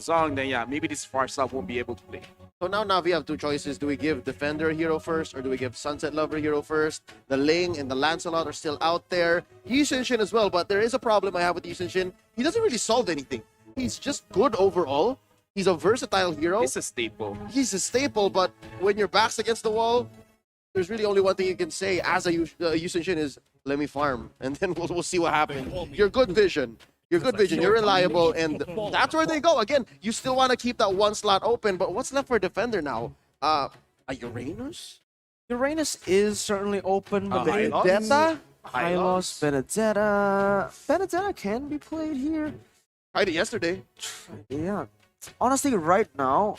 song, then yeah, maybe this far sub won't be able to play. So now we have two choices. Do we give Defender hero first, or do we give Sunset Lover hero first? The Ling and the Lancelot are still out there. Yushin as well, but there is a problem I have with Yushin. He doesn't really solve anything. He's just good overall. He's a versatile hero. It's a staple. He's a staple, but when your back's against the wall, there's really only one thing you can say as a Yushin is, let me farm, and then we'll see what happens. You're good vision. You're good vision, you're reliable, and that's where they go. Again, you still want to keep that one slot open, but what's left for Defender now? A Uranus? Uranus is certainly open, but Hylos? Benedetta? Hylos? Benedetta. Benedetta can be played here. Tried it yesterday. Yeah. Honestly, right now,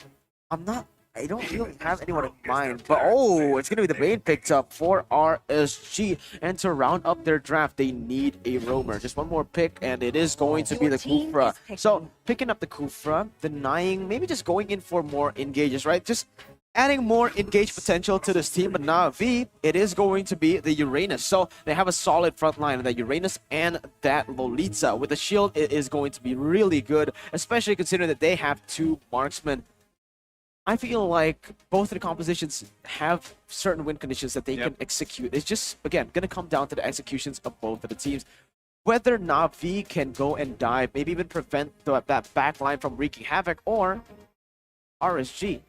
I don't really have anyone in mind, but oh, it's gonna be the main picked up for RSG, and to round up their draft, they need a roamer. Just one more pick, and it is going to be the Kufra. So picking up the Kufra, denying, maybe just going in for more engages, right? Just adding more engage potential to this team, but Na'Vi, it is going to be the Uranus. So they have a solid front line, the Uranus and that Lolita. With the shield, it is going to be really good, especially considering that they have two marksmen. I feel like both of the compositions have certain win conditions that they can execute. It's just, again, going to come down to the executions of both of the teams. Whether Na'Vi can go and dive, maybe even prevent that back line from wreaking havoc, or RSG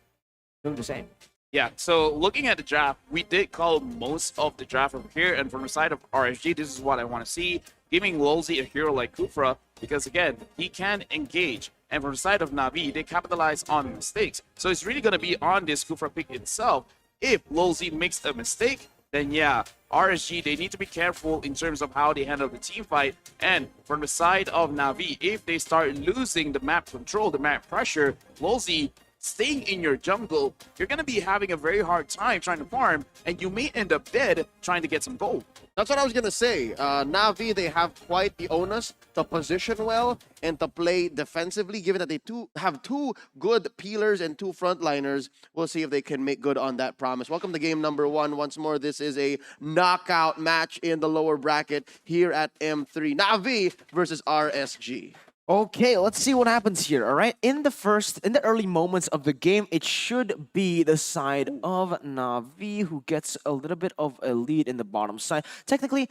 doing the same. Yeah, so looking at the draft, we did call most of the draft from here, and from the side of RSG, this is what I want to see. Giving Lolzy a hero like Kufra, because again, he can engage. And from the side of Na'Vi, they capitalize on mistakes. So it's really going to be on this Kufra pick itself. If Lolzy makes a mistake, then yeah, RSG, they need to be careful in terms of how they handle the team fight. And from the side of Na'Vi, if they start losing the map control, the map pressure, Lolzy staying in your jungle, you're going to be having a very hard time trying to farm, and you may end up dead trying to get some gold. That's what I was going to say. Na'Vi, they have quite the onus to position well and to play defensively, given that they have two good peelers and two frontliners. We'll see if they can make good on that promise. Welcome to game number one. Once more, this is a knockout match in the lower bracket here at M3. Na'Vi versus RSG. Okay, let's see what happens here, all right? In the early moments of the game, it should be the side of Na'Vi who gets a little bit of a lead in the bottom side. Technically,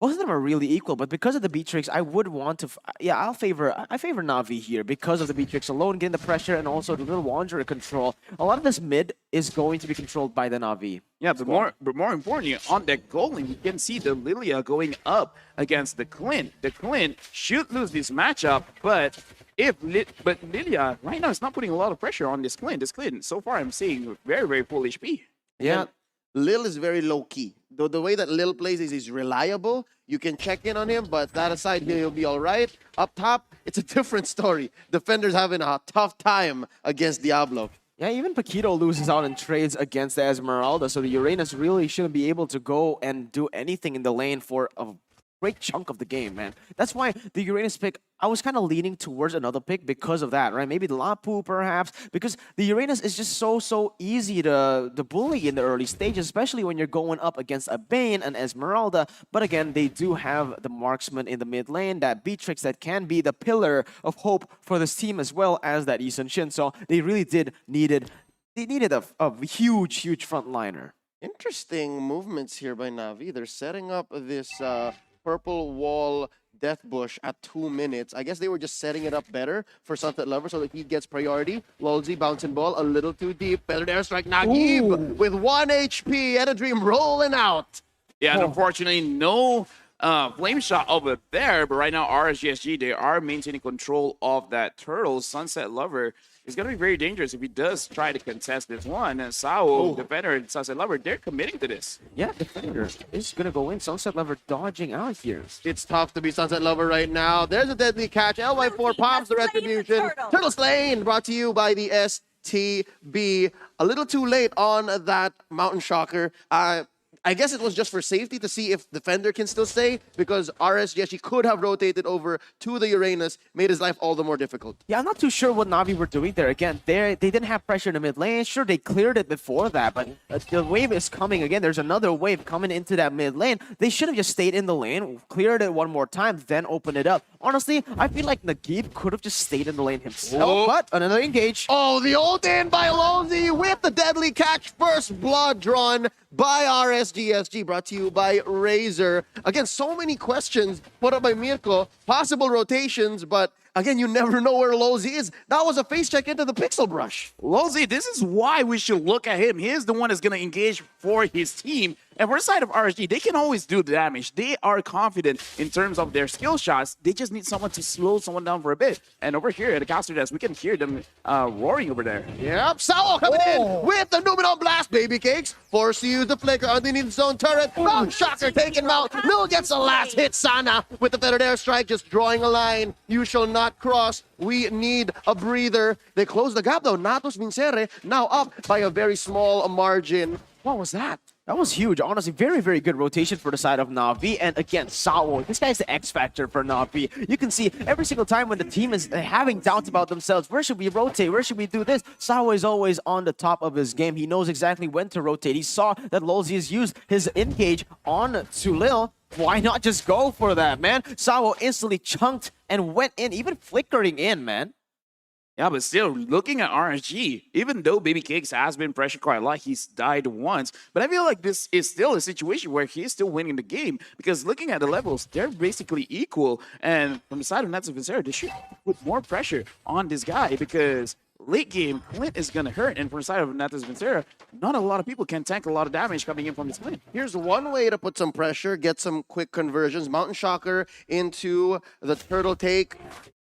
both of them are really equal, but because of the B-Tricks, I would want to... I favor Na'Vi here because of the B-Tricks alone, getting the pressure and also the little Wanderer control. A lot of this mid is going to be controlled by the Na'Vi. Yeah, but more importantly, on that goal lane, you can see the Lilia going up against the Clint. The Clint should lose this matchup, but Lilia right now is not putting a lot of pressure on this Clint. This Clint, so far I'm seeing very, very full HP. Yeah. Lil is very low-key. The way that Lil plays is he's reliable. You can check in on him, but that aside, he'll be all right. Up top, it's a different story. Defenders having a tough time against Diablo. Yeah, even Paquito loses out in trades against the Esmeralda, so the Uranus really shouldn't be able to go and do anything in the lane for a great chunk of the game, man. That's why the Uranus pick, I was kind of leaning towards another pick because of that, right? Maybe the Lapu, perhaps, because the Uranus is just so easy to bully in the early stages, especially when you're going up against a Bane, an Esmeralda. But again, they do have the marksman in the mid lane, that Beatrix that can be the pillar of hope for this team as well as that Isun Shin. So they really needed a huge frontliner. Interesting movements here by Na'Vi. They're setting up this purple wall death bush at 2 minutes. I guess they were just setting it up better for Sunset Lover so that he gets priority. Lolzy bouncing ball a little too deep. Better airstrike. Nagib with 1 HP and a dream rolling out. Yeah, and unfortunately, no flame shot over there. But right now, RSG SG, they are maintaining control of that turtle. Sunset Lover is going to be very dangerous if he does try to contest this one. And Sao, Defender, and Sunset Lover, they're committing to this. Yeah, Defender is going to go in. Sunset Lover dodging out here. It's tough to be Sunset Lover right now. There's a deadly catch. LY4 pops the retribution. Turtle slain, brought to you by the STB. A little too late on that Mountain Shocker. I guess it was just for safety to see if Defender can still stay, because RSG SG could have rotated over to the Uranus, made his life all the more difficult. Yeah, I'm not too sure what Na'Vi were doing there. Again, they didn't have pressure in the mid lane. Sure, they cleared it before that, but the wave is coming again. There's another wave coming into that mid lane. They should have just stayed in the lane, cleared it one more time, then open it up. Honestly, I feel like Nagib could have just stayed in the lane himself, Oh. but another engage. Oh, the ult in by Lonzy with the deadly catch. First blood drawn by RSG SG, brought to you by Razor. Again, so many questions put up by Mirko. Possible rotations, but again, you never know where Lonzy is. That was a face check into the pixel brush. Lozy, this is why we should look at him. He is the one that's going to engage for his team. And for the side of RSG, they can always do the damage. They are confident in terms of their skill shots. They just need someone to slow someone down for a bit. And over here at the caster desk, we can hear them roaring over there. Yep, Sao coming in with the Numenor Blast, baby cakes. Force to use the flicker underneath his own turret. Oh, Shocker taking him out. Lil gets the last hit. Sana with the feathered airstrike, just drawing a line. You shall not cross. We need a breather. They close the gap though. Natus Vincere now up by a very small margin. What was that? That was huge. Honestly, very, very good rotation for the side of Na'Vi. And again, Sao, this guy's the X factor for Na'Vi. You can see every single time when the team is having doubts about themselves, where should we rotate? Where should we do this? Sao is always on the top of his game. He knows exactly when to rotate. He saw that Lolzy has used his engage on Sulil. Why not just go for that, man? Sao instantly chunked and went in, even flickering in, man. Yeah, but still, looking at RSG, even though Baby Cakes has been pressured quite a lot, he's died once. But I feel like this is still a situation where he's still winning the game, because looking at the levels, they're basically equal. And from the side of Natus Vincere, they should put more pressure on this guy, because late game, Clint is going to hurt. And from the side of Natus Vincere, not a lot of people can tank a lot of damage coming in from this Clint. Here's one way to put some pressure, get some quick conversions. Mountain Shocker into the turtle take.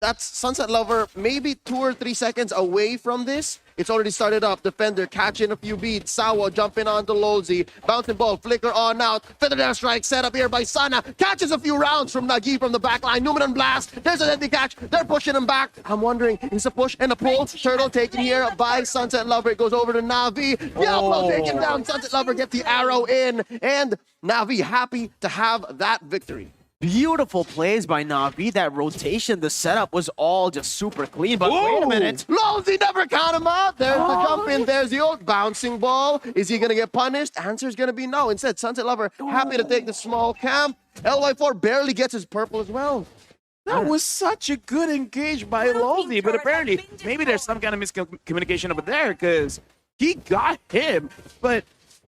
That's Sunset Lover maybe 2 or 3 seconds away from this. It's already started up. Defender catching a few beats. Sawa jumping onto Lolzy. Bouncing ball, flicker on out. Feather down strike set up here by Sana. Catches a few rounds from Nagi from the back line. Numenon Blast. There's a deadly catch. They're pushing him back. I'm wondering, is a push and a pull? Turtle taken here by Sunset Lover. It goes over to Navi. Diablo taken down. Sunset Lover gets the arrow in. And Navi happy to have that victory. Beautiful plays by Na'Vi. That rotation, the setup was all just super clean. But wait a minute. Lolzy never count him out. There's the jump in. There's the old bouncing ball. Is he going to get punished? Answer's going to be no. Instead, Sunset Lover happy to take the small camp. LY4 barely gets his purple as well. That was such a good engage by Lolzy, but apparently maybe there's some kind of miscommunication over there, because he got him, but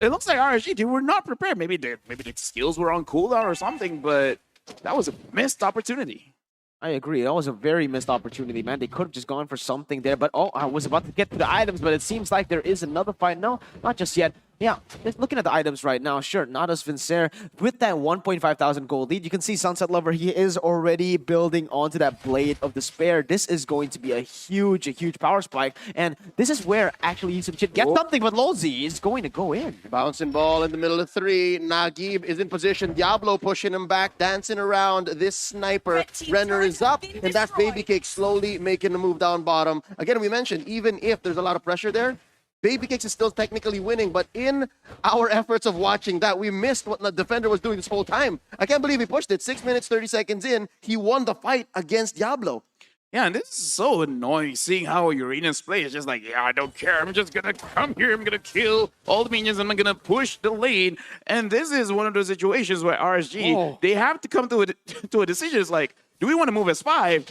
it looks like RSG, they were not prepared. Maybe the skills were on cooldown or something, but that was a missed opportunity. I agree. That was a very missed opportunity, man. They could have just gone for something there. But, oh, I was about to get to the items, but it seems like there is another fight. No, not just yet. Yeah, just looking at the items right now, sure, Natus Vincere, with that 1,500 gold lead, you can see Sunset Lover, he is already building onto that Blade of Despair. This is going to be a huge power spike, and this is where actually Yusuf should get something, but Lolzy is going to go in. Bouncing ball in the middle of 3. Nagib is in position. Diablo pushing him back, dancing around. This sniper. Renner is up, and that's Baby Cake slowly making the move down bottom. Again, we mentioned, even if there's a lot of pressure there, Baby Cakes is still technically winning, but in our efforts of watching that, we missed what the defender was doing this whole time. I can't believe he pushed it. 6 minutes, 30 seconds in, he won the fight against Diablo. Yeah, and this is so annoying seeing how Uranus play. It's just like, yeah, I don't care. I'm just going to come here. I'm going to kill all the minions and I'm going to push the lane. And this is one of those situations where RSG, they have to come to a decision. It's like, do we want to move S5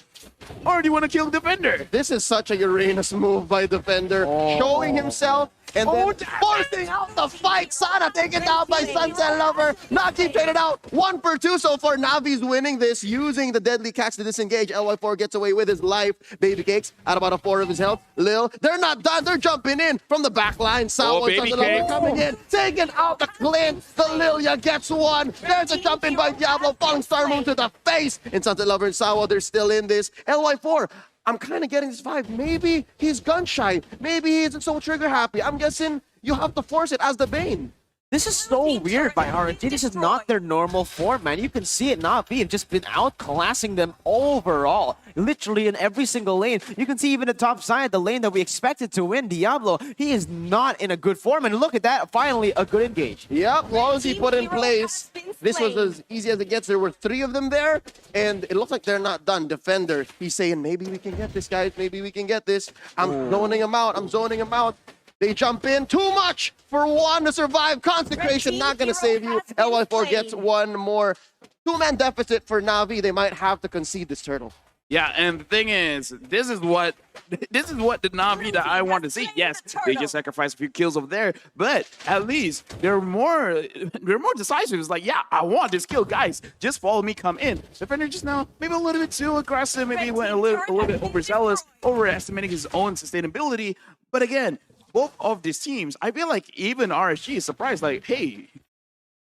or do you want to kill Defender? This is such a Uranus move by Defender, showing himself and then forcing out the fight. Sana taken down by Sunset Lover. Naki traded out 1 for 2 so far. Navi's winning this using the deadly catch to disengage. LY4 gets away with his life. Baby Cakes out about a 4 of his health. Lil, they're not done. They're jumping in from the back line. Sao and Sunset Lover coming in, taking out the Clint. The Lilia gets one. There's a jump in by Diablo, falling Star Moon to the face. And Sunset Lover and Sao, they're still in this. LY4, I'm kind of getting this vibe. Maybe he's gun shy. Maybe he isn't so trigger happy. I'm guessing you have to force it as the Bane. This is so weird by RNG. This is not their normal form, man. You can see it. Navi have just been outclassing them overall. Literally in every single lane. You can see even the top side, the lane that we expected to win, Diablo, he is not in a good form. And look at that, finally a good engage. Yep, Lousy put in place. This was as easy as it gets. There were 3 of them there, and it looks like they're not done. Defender, he's saying, maybe we can get this, guys. Maybe we can get this. I'm zoning him out. I'm zoning him out. They jump in too much for one to survive. Consecration not going to save you. LY4 gets one more. 2-man deficit for Navi. They might have to concede this turtle. Yeah, and the thing is, this is what the Navi that I want to see. Yes, they just sacrificed a few kills over there, but at least they're more decisive. It's like, yeah, I want this kill, guys. Just follow me, come in. Defender just now maybe a little bit too aggressive, maybe went a little bit overzealous, overestimating his own sustainability. But again, both of these teams, I feel like even RSG is surprised, like, hey,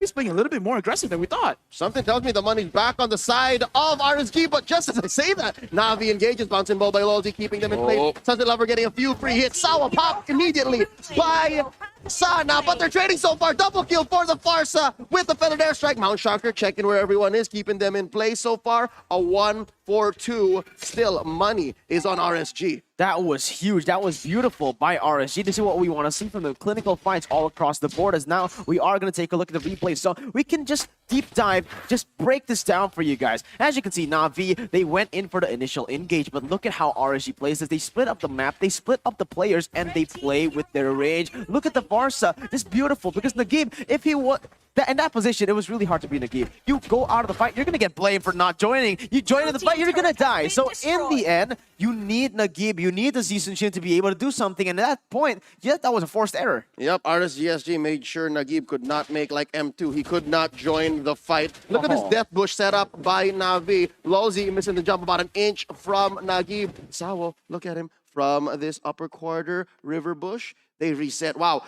he's playing a little bit more aggressive than we thought. Something tells me the money's back on the side of RSG, but just as I say that, Navi engages, bouncing ball by Lozi, keeping them in place. Sunset Lover getting a few free hits. Sawa popped immediately by Sana, but they're trading so far. Double kill for the Farsa with the feathered airstrike. Mount Shocker checking where everyone is, keeping them in place so far. A 1-4-2. Still, money is on RSG. That was huge. That was beautiful by RSG. This is what we want to see from the clinical fights all across the board. As now we are going to take a look at the replay, so we can just deep dive, just break this down for you guys. As you can see, Navi, they went in for the initial engage, but look at how RSG plays this. They split up the map, they split up the players, and they play with their range. Look at the Barca. This is beautiful because Nagib, if he was in that position, it was really hard to be Nagib. You go out of the fight, you're going to get blamed for not joining. You join in the fight, you're going to die. So in the end, you need Nagib, you need the Season Shin to be able to do something. And at that point, yeah, that was a forced error. Yep, RSG SG made sure Nagib could not make like M2. He could not join the fight. Look at this death bush set up by Navi. Lozi missing the jump about an inch from Nagib. Sawo, look at him from this upper quarter river bush. They reset. Wow.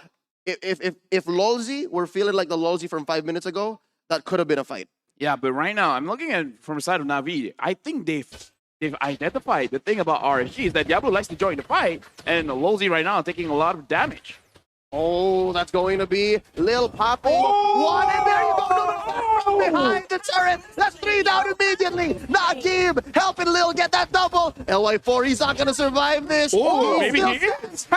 If Lozi were feeling like the Lozi from 5 minutes ago, that could have been a fight. Yeah, but right now, I'm looking at from the side of Navi. I think they've identified the thing about RSG is that Diablo likes to join the fight, and Lozi right now taking a lot of damage. Oh, that's going to be Lil popping. One, and there you go. From behind the turret. That's 3 down immediately. Nagib helping Lil get that double. LY4, he's not going to survive this. Oh, maybe he is.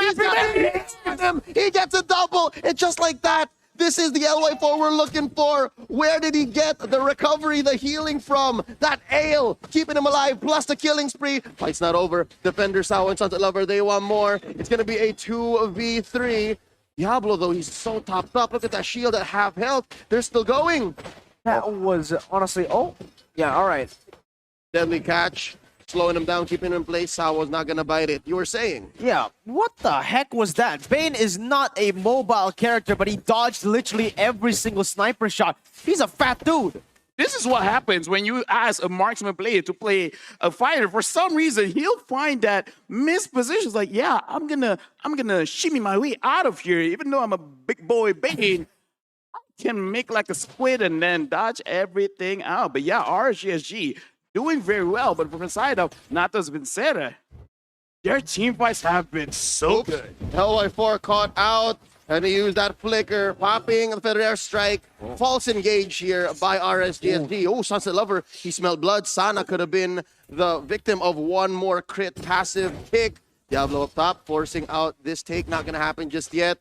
He gets a double. And just like that, this is the LY4 we're looking for. Where did he get the recovery, the healing from? That ale, keeping him alive, plus the killing spree. Fight's not over. Defender, Sawa, and Sunset Lover, they want more. It's going to be a 2v3. Diablo, though, he's so topped up. Look at that shield at half health. They're still going. That was honestly, oh, yeah, all right. Deadly catch, slowing him down, keeping him in place. Sawa's not going to bite it. You were saying? Yeah, what the heck was that? Bane is not a mobile character, but he dodged literally every single sniper shot. He's a fat dude. This is what happens when you ask a marksman player to play a fighter. For some reason, he'll find that missed positions. Like, yeah, I'm gonna shimmy my way out of here. Even though I'm a big boy Bane, I can make like a squid and then dodge everything out. But yeah, RSG SG doing very well. But from the side of Natus Vincere, their team fights have been so good. LY4 caught out. And he used that flicker, popping the feather airstrike. False engage here by RSG SG. Oh, Sunset Lover, he smelled blood. Sana could have been the victim of one more crit passive kick. Diablo up top, forcing out this take. Not going to happen just yet.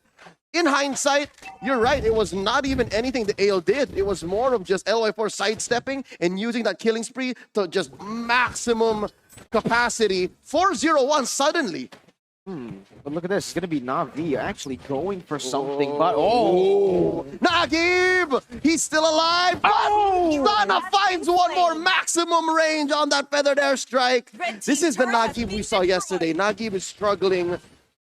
In hindsight, you're right. It was not even anything the Ale did. It was more of just LY4 sidestepping and using that killing spree to just maximum capacity. 4-0-1 suddenly. But look at this. It's going to be Navi actually going for something. But, Nagib! He's still alive. But Sana finds one more maximum range on that feathered airstrike. This is the Nagib we saw yesterday. Nagib is struggling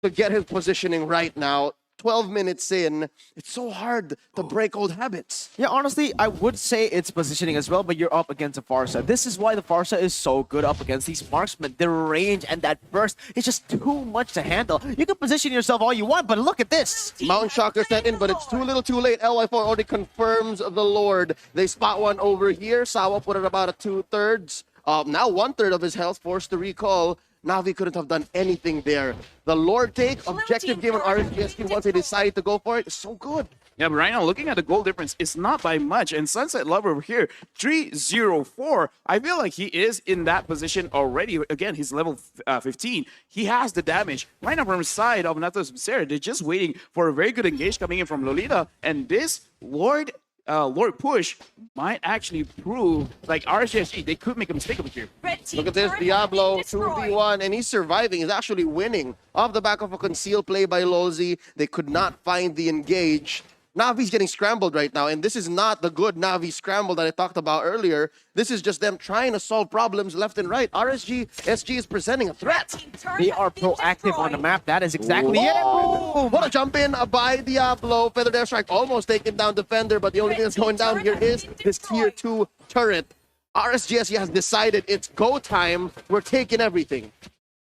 to get his positioning right now. 12 minutes in, it's so hard to break old habits. yeah, honestly, I would say it's positioning as well, but you're up against a Farsa. This is why the Farsa is so good up against these marksmen. Their range and that burst is just too much to handle. You can position yourself all you want, but look at this. Mount Shocker set in, but it's too little too late. LY4 already confirms the Lord. They spot one over here. Sawa put it about a 2/3. Now 1/3 of his health forced to recall. Navi couldn't have done anything there. The Lord take, objective game on RSG SG once they decide to go for it, is so good. Yeah, but right now, looking at the goal difference, it's not by much. And Sunset Lover over here, 304. I feel like he is in that position already. Again, he's level 15. He has the damage. Right now, from the side of Natus Vincere, they're just waiting for a very good engage coming in from Lolita. And this Lord push might actually prove like RSG SG, they could make a mistake over here. Look at this, Diablo 2v1, and he's surviving. He's actually winning off the back of a concealed play by Lolzy. They could not find the engage. Navi's getting scrambled right now, and this is not the good Navi scramble that I talked about earlier. This is just them trying to solve problems left and right. RSG SG is presenting a threat. They are proactive on the map. That is exactly it. What a jump in by Diablo. Feathered Airstrike almost taking down Defender, but the only thing that's going down here is this tier 2 turret. RSG SG has decided it's go time. We're taking everything.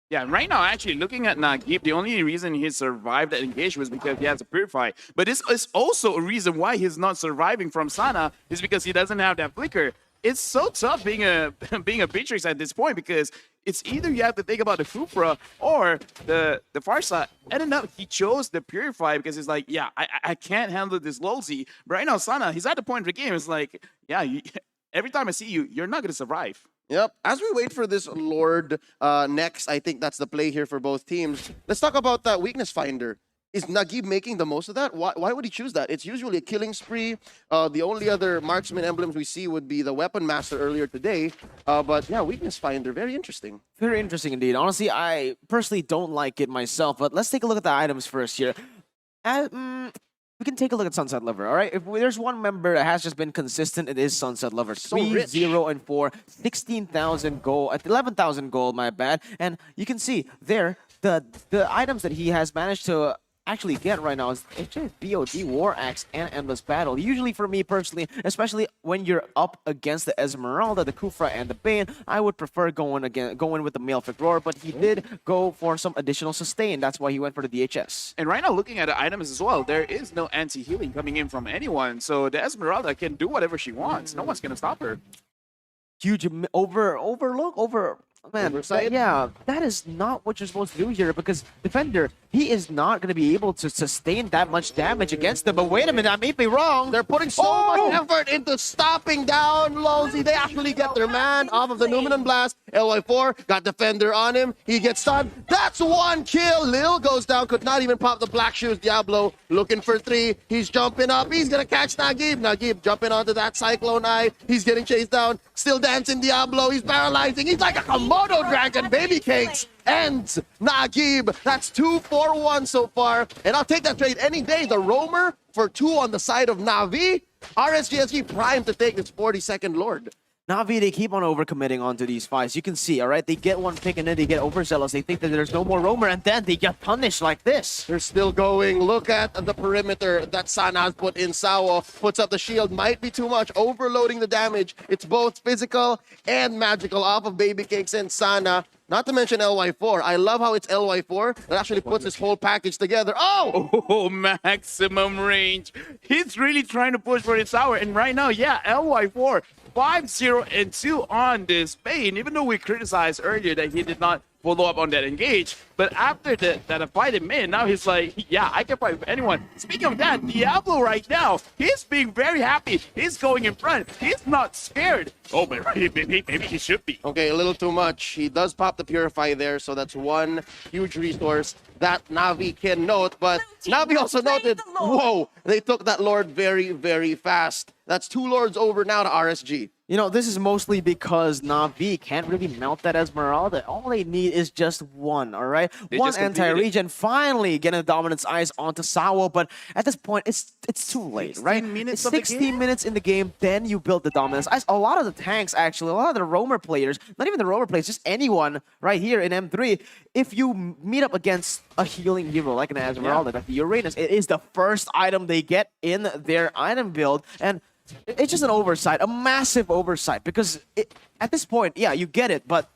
Yeah, and right now, actually, looking at Nagib, the only reason he survived that engage was because he has a Purify. But this is also a reason why he's not surviving from Sana, is because he doesn't have that Flicker. It's so tough being a Beatrix at this point, because it's either you have to think about the Fupra or the Farsa. Ended up, he chose the Purify because it's like, yeah, I can't handle this Lolzy. But right now, Sana, he's at the point of the game. It's like, yeah, every time I see you, you're not going to survive. Yep. As we wait for this Lord next, I think that's the play here for both teams. Let's talk about that weakness finder. Is Nagib making the most of that? Why would he choose that? It's usually a killing spree. The only other marksman emblems we see would be the Weapon Master earlier today. But yeah, weakness finder, very interesting. Very interesting indeed. Honestly, I personally don't like it myself, but let's take a look at the items first here. We can take a look at Sunset Lover, all right? If there's one member that has just been consistent, it is Sunset Lover. So 3, 0, and 4, 16,000 gold, 11,000 gold, my bad. And you can see there, the items that he has managed to actually get right now is it's just BOD, War Axe, and Endless Battle. Usually for me personally, especially when you're up against the Esmeralda, the Kufra, and the Bane, I would prefer going with the Malefic Roar, but he did go for some additional sustain. That's why he went for the DHS. And right now, looking at the items as well, there is no anti-healing coming in from anyone, so the Esmeralda can do whatever she wants. No one's going to stop her. Huge Man, Oversight? yeah, that is not what you're supposed to do here, because Defender, he is not going to be able to sustain that much damage against them. But wait a minute, I may be wrong. They're putting so much effort into stopping down Lolzy. They actually get their man off of the Numenon Blast. LY4 got Defender on him. He gets stunned. That's one kill. Lil goes down. Could not even pop the Black Shoes. Diablo looking for 3. He's jumping up. He's going to catch Nagib. Nagib jumping onto that Cyclone Eye. He's getting chased down. Still dancing Diablo. He's paralyzing. He's like a Komodo dragon. Baby Cakes ends Nagib. That's 2-4-1 so far. And I'll take that trade any day. The Roamer for 2 on the side of Navi. RSG SG primed to take this 42nd Lord. Navi, they keep on overcommitting onto these fights. You can see, all right? They get one pick and then they get overzealous. They think that there's no more roamer and then they get punished like this. They're still going. Look at the perimeter that Sana has put in. Sawa puts up the shield. Might be too much. Overloading the damage. It's both physical and magical off of Baby Cakes and Sana. Not to mention LY4. I love how it's LY4 that actually puts this whole package together. Oh, maximum range. He's really trying to push for his tower. And right now, yeah, LY4, 5-0-2 on this Bane. Even though we criticized earlier that he did not follow up on that engage. But after that fight in mid, now he's like, yeah, I can fight with anyone. Speaking of that, Diablo right now, he's being very happy. He's going in front. He's not scared. Oh, but maybe he should be. Okay, a little too much. He does pop the Purify there, so that's one huge resource that Navi can note. But Navi also noted, whoa, they took that Lord very, very fast. That's 2 Lords over now to RSG. You know, this is mostly because Navi can't really melt that Esmeralda. All they need is just one, all right? One anti-regen, finally getting Dominance Eyes onto Sawa, but at this point, it's too late, right? 16 minutes in the game, then you build the Dominance Eyes. A lot of the tanks, actually, a lot of the roamer players, not even the roamer players, just anyone right here in M3, if you meet up against a healing hero like an Esmeralda, like the Uranus, it is the first item they get in their item build, and it's just an oversight, a massive oversight, because at this point, yeah, you get it, but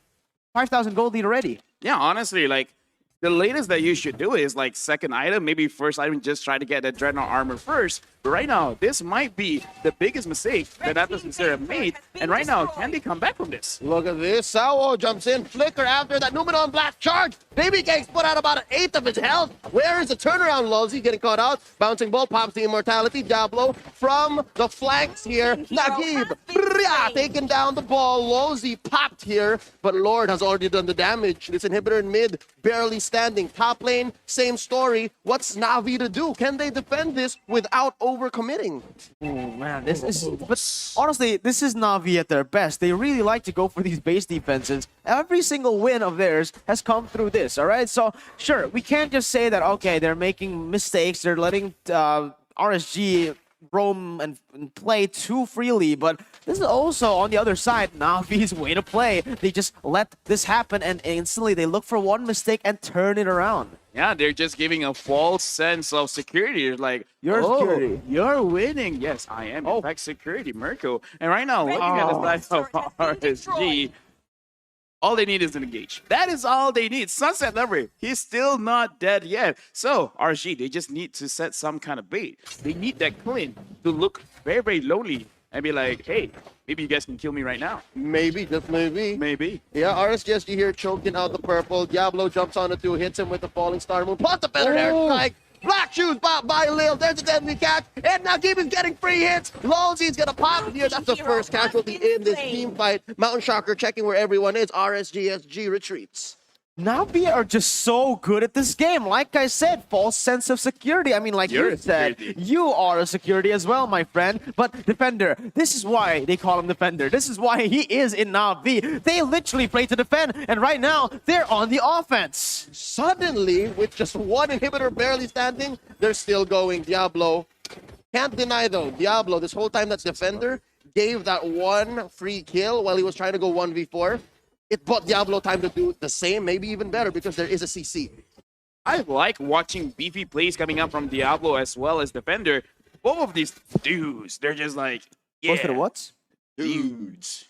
5,000 gold lead already. Yeah, honestly, like, the latest that you should do is, like, second item, maybe first item, just try to get that Dreadnought armor first. But right now, this might be the biggest mistake that Natus Vincere made. And right now, can they come back from this? Look at this. Sao jumps in. Flicker after that Numenon Blast charge. Baby Cakes put out about an eighth of his health. Where is the turnaround, Lolzy? Getting caught out. Bouncing ball pops the immortality. Diablo from the flanks here. Nagib taking down the ball. Lolzy popped here, but Lord has already done the damage. This inhibitor in mid, barely standing. Top lane, same story. What's Na'Vi to do? Can they defend this without overcommitting? Oh man, this is. But honestly, this is Na'Vi at their best. They really like to go for these base defenses. Every single win of theirs has come through this. All right, so sure, we can't just say that. Okay, they're making mistakes. They're letting RSG roam and play too freely, but this is also on the other side Navi's way to play. They just let this happen and instantly they look for one mistake and turn it around. Yeah, they're just giving a false sense of security. It's like, You're security. You're winning. Yes, I am. In fact, security, Mirko. And right now, looking at the side of RSG, all they need is an engage. That is all they need. Sunset Lover, he's still not dead yet. So, RSG, they just need to set some kind of bait. They need that Clint to look very, very lonely and be like, hey, maybe you guys can kill me right now. Maybe, just maybe. Maybe. Yeah, RSG SG here choking out the purple. Diablo jumps on the two, hits him with the falling star moon. Plus the better airstrike. Black shoes by Lil. There's a deadly catch. And Nagib is getting free hits. Lolzy's gonna pop here. That's the first casualty in this team fight. Mountain Shocker checking where everyone is. RSG SG retreats. Navi are just so good at this game. Like I said, false sense of security. I mean, like you said, you are a security as well, my friend. But Defender, this is why they call him Defender. This is why he is in Navi. They literally play to defend, and right now, they're on the offense. Suddenly, with just one inhibitor barely standing, they're still going. Diablo. Can't deny though, Diablo, this whole time that's Defender, gave that one free kill while he was trying to go 1v4. It bought Diablo time to do the same, maybe even better, because there is a CC. I like watching beefy plays coming up from Diablo as well as Defender. Both of these dudes, they're just like, yeah. Both of the what? Dudes.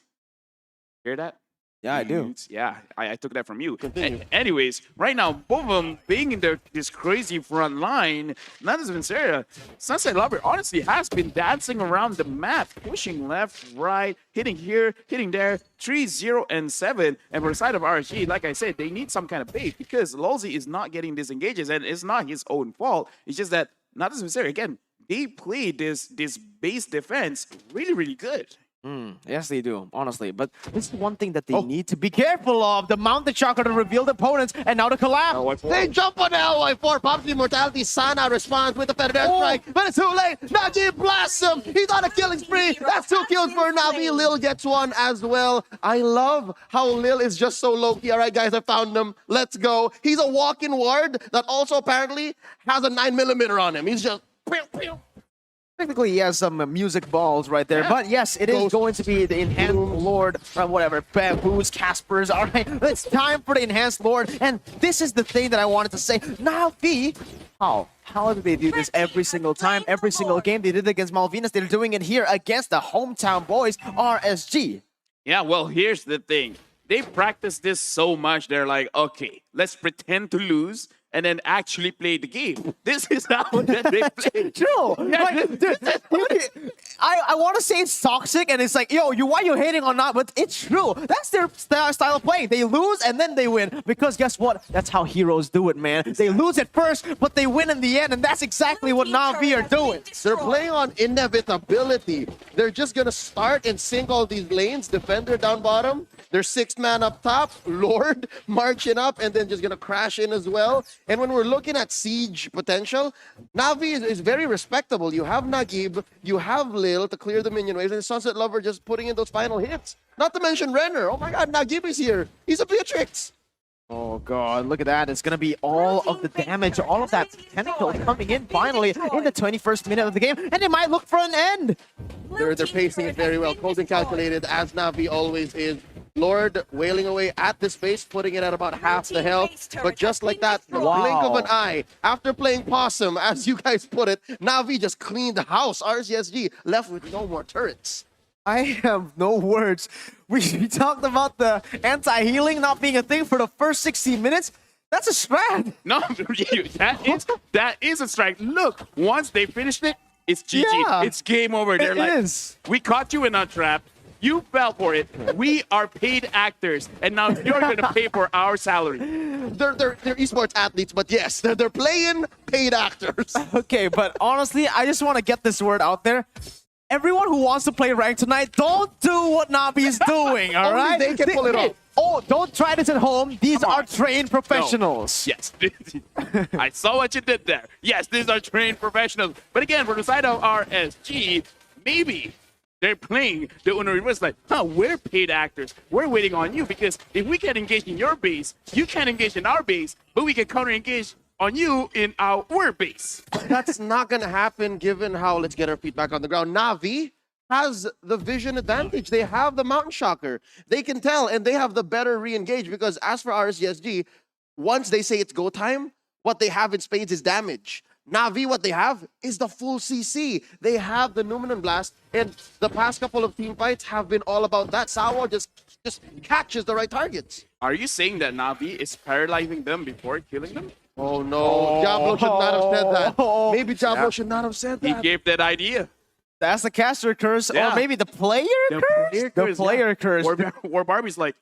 Hear that? Yeah, I do. Dudes. Yeah, I took that from you. Continue. Anyways, right now, both of them being in this crazy front line, Natus Vincere, Sunset Lover honestly has been dancing around the map, pushing left, right, hitting here, hitting there, 3, 0, and 7. And for the side of RSG, like I said, they need some kind of bait because Lolzy is not getting disengages, and it's not his own fault. It's just that Natus Vincere, again, they played this base defense really, really good. Yes, they do, honestly. But this is one thing that they need to be careful of. The mounted chakra to reveal the opponents, and now the collapse. They jump on the LY4, pops the immortality. Sana responds with the feather air strike, but it's too late. Najee blasts him. He's on a killing spree. That's 2 kills for Navi. Lil gets one as well. I love how Lil is just so low-key. All right, guys, I found him. Let's go. He's a walk-in ward that also apparently has a 9mm on him. He's just... Pew, pew. Technically, he has some music balls right there, but yes, it is going to be the enhanced Lord, or whatever, Bamboos, Caspers. All right, it's time for the enhanced Lord, and this is the thing that I wanted to say. Navi, how do they do this every single time, every single game? They did it against Malvinas. They're doing it here against the hometown boys, RSG. Yeah, well, here's the thing. They practice this so much, they're like, okay, let's pretend to lose and then actually play the game. This is how they play. True. Like, dude, I want to say it's toxic, and it's like, yo, why you hating on that? But it's true. That's their style of playing. They lose, and then they win. Because guess what? That's how heroes do it, man. They lose at first, but they win in the end, and that's exactly what Navi are doing. They're playing on inevitability. They're just going to start and sink all these lanes. Defender down bottom. Their 6th man up top. Lord marching up, and then just going to crash in as well. And when we're looking at siege potential, Navi is very respectable. You have Nagib, you have Lil to clear the minion waves, and Sunset Lover just putting in those final hits. Not to mention Renner. Oh my god, Nagib is here. He's a Beatrix. Oh god, look at that. It's gonna be all of the damage, all of that tentacle coming in finally in the 21st minute of the game, and it might look for an end. They're pacing it very well. Cold and calculated, as Navi always is. Lord wailing away at the space, putting it at about half the health. But just like that, the blink of an eye, after playing possum, as you guys put it, Navi just cleaned the house. RSG left with no more turrets. I have no words. We talked about the anti-healing not being a thing for the first 60 minutes. That's a strat. No, that is a strike. Look, once they finished it, it's GG. Yeah. It's game over. They're It like, is. we caught you in our trap. You fell for it. We are paid actors, and now you're gonna pay for our salary. They're esports athletes, but yes, they're playing paid actors. Okay, but honestly, I just want to get this word out there. Everyone who wants to play ranked tonight, don't do what Navi's doing, all Only right? they can pull it off. Oh, don't try this at home. These Come are on. trained professionals. Yes. I saw what you did there. Yes, these are trained professionals. But again, from the side of RSG, maybe they're playing the owner was like, we're paid actors. We're waiting on you because if we can engage in your base, you can't engage in our base, but we can counter engage on you in our base. That's not going to happen given how, let's get our feet back on the ground. Navi has the vision advantage. They have the Mountain Shocker. They can tell, and they have the better re-engage because as for RSG SG, once they say it's go time, what they have in spades is damage. Navi, what they have is the full CC. They have the Numenon Blast, and the past couple of team fights have been all about that. Sawa just catches the right targets. Are you saying that Navi is paralyzing them before killing them? Oh no, Diablo should not have said that. Maybe Diablo should not have said He that. gave that idea. That's the caster curse, Yeah. or maybe the player The curse? player The curse, player yeah. curse. Or Barbie's like,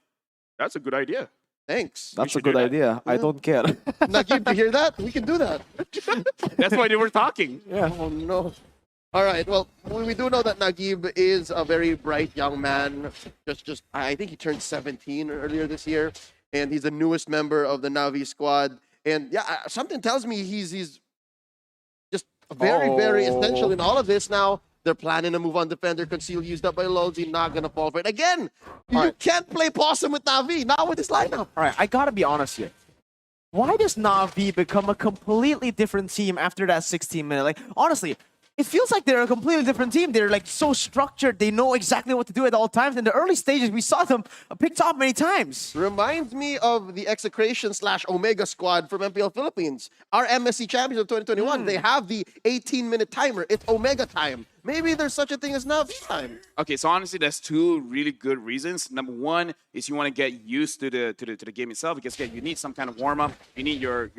that's a good idea. Thanks. That's a should do good that. idea. I don't care. Nagib, you hear that? We can do that. That's why they were talking. Oh no. All right. Well, we do know that Nagib is a very bright young man. I think he turned 17 earlier this year, and he's the newest member of the Navi squad. And yeah, something tells me he's just very essential in all of this. Now they're planning to move on defender. Conceal used up by Lolzy, not gonna fall for it again. You can't play possum with Navi. Not with this lineup. All right, I gotta be honest here. Why does Navi become a completely different team after that 16-minute? Like, honestly, it feels like they're a completely different team. They're like so structured. They know exactly what to do at all times. In the early stages, we saw them picked off many times. Reminds me of the Execration / Omega squad from MPL Philippines. Our MSC champions of 2021. They have the 18-minute timer. It's Omega time. Maybe there's such a thing as Navi time. Okay, so honestly, there's two really good reasons. Number one is you want to get used to the game itself because again, you need some kind of warm up. You need your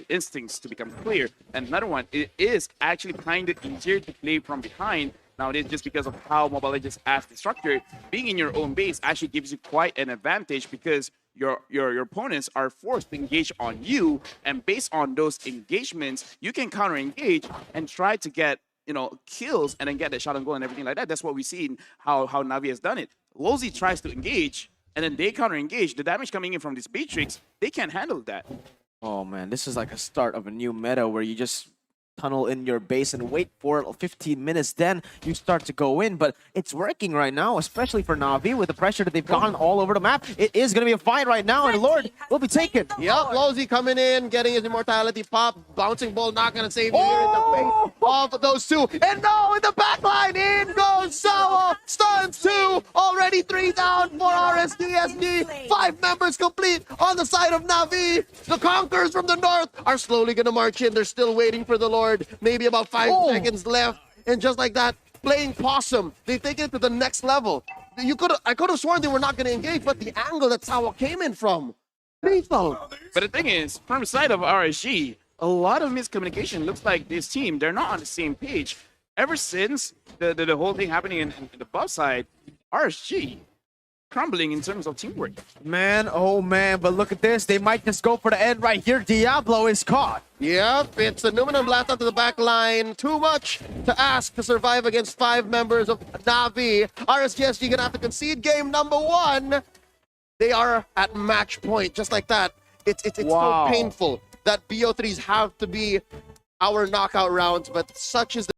instincts to become clear. And another one, it is actually kind of easier to play from behind nowadays just because of how Mobile Legends as the structure. Being in your own base actually gives you quite an advantage because your opponents are forced to engage on you, and based on those engagements, you can counter engage and try to get kills and then get the shot on goal and everything like that. That's what we see in how Navi has done it. Lolzy tries to engage and then they counter engage. The damage coming in from this Beatrix, they can't handle that. Oh man, this is like a start of a new meta where you just tunnel in your base and wait for 15 minutes, then you start to go in. But it's working right now, especially for Navi with the pressure that they've gotten all over the map. It is going to be a fight right now, and Lord will be taken. Yep, Lolzy coming in, getting his immortality pop. Bouncing ball not going to save you here in the face of those two. And no, in the back line, in goes Sawa. Stuns two, already 3 down for RSG SG. 5 members complete on the side of Navi. The Conquerors from the north are slowly going to march in. They're still waiting for the Lord. Maybe about 5 seconds left. And just like that, playing possum. They've taken it to the next level. I could have sworn they were not going to engage, but the angle that Sawa came in from, lethal. But the thing is, from the side of RSG, a lot of miscommunication. Looks like this team, they're not on the same page. Ever since the whole thing happening in the buff side, RSG crumbling in terms of teamwork. Man, oh man, but look at this. They might just go for the end right here. Diablo is caught. Yep, it's a Numenon Blast onto the back line. Too much to ask to survive against 5 members of Navi. RSG SG gonna have to concede game number 1. They are at match point, just like that. It's Wow. so painful that BO3s have to be our knockout rounds, but such is the